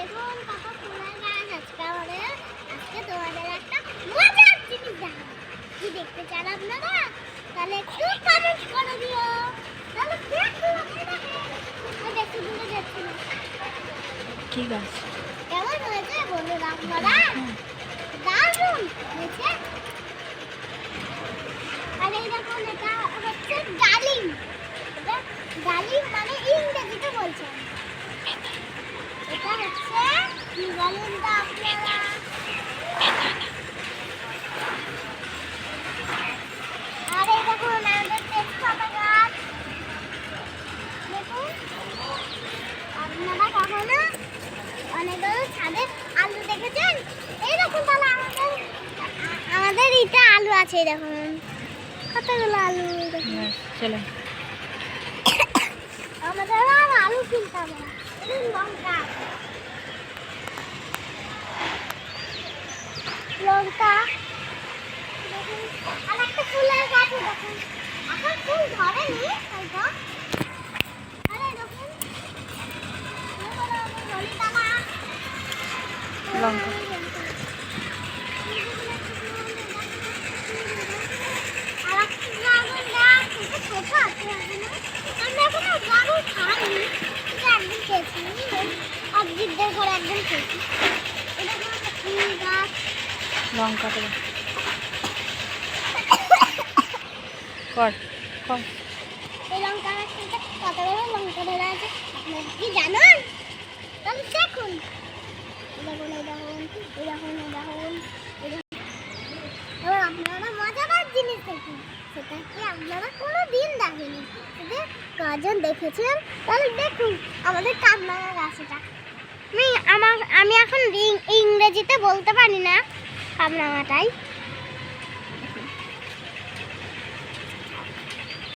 দেখুন কত ফুলের গাছ আজকে তোমাদের একটা মজার জিনিস দেখাবো। কি দেখতে চান আপনারা? তাহলে একটু কমেন্ট করে দিও। তাহলে দেখতে দূরে যাচ্ছি না। কি গাছ? কেমন হয়েছে বলুন আপনারা? দারুণ হয়েছে। আর এই দেখুন এটা হচ্ছে ডালিম। ডালিম মানে ইংরেজিতে বলছেন। এটা হচ্ছে কি বলেন তো আপনারা? আর এই দেখুন আমাদের তেজপাতা গাছ। দেখুন আপনারা কখনো অনেকগুলো ছাদে আলু দেখেছেন? এই দেখুন তাহলে আমাদের এটা আলু আছে। দেখুন কতগুলো আলু দেখুন। চলো আমাদের আর আলু কিনতাম না। লঙ্কা লঙ্কা দেখুন। আর একটা ফুলের গাছ দেখুন। এখন ফুল ধরেনি হয়তো। আরে দেখুন লঙ্কা আর একটা ড্রাগন গাছ এটা ছোট আছে এখনো। আমি এখনো ড্রাগন খাইনি। এটা একদিন খেয়েছি। অজিতদের ঘরে একদিন খেয়েছি। এটা কোনো একটা ফুল গাছ। লঙ্কা দেবো কর কর। এই লঙ্কা গাছটাতে কতগুলো লঙ্কা ধরে আছে আপনারা কি জানেন? তাহলে দেখুন। এই দেখুন এবার আপনারা মজাদার জিনিস দেখুন। সেটা কি আপনারা কোনো দিন দেখেনি। সেটা কজন দেখেছেন? তাহলে দেখুন আমাদের কামরাঙা গাছটা। আমি এখন ইংরেজিতে বলতে পারি না কামরাঙাটাই।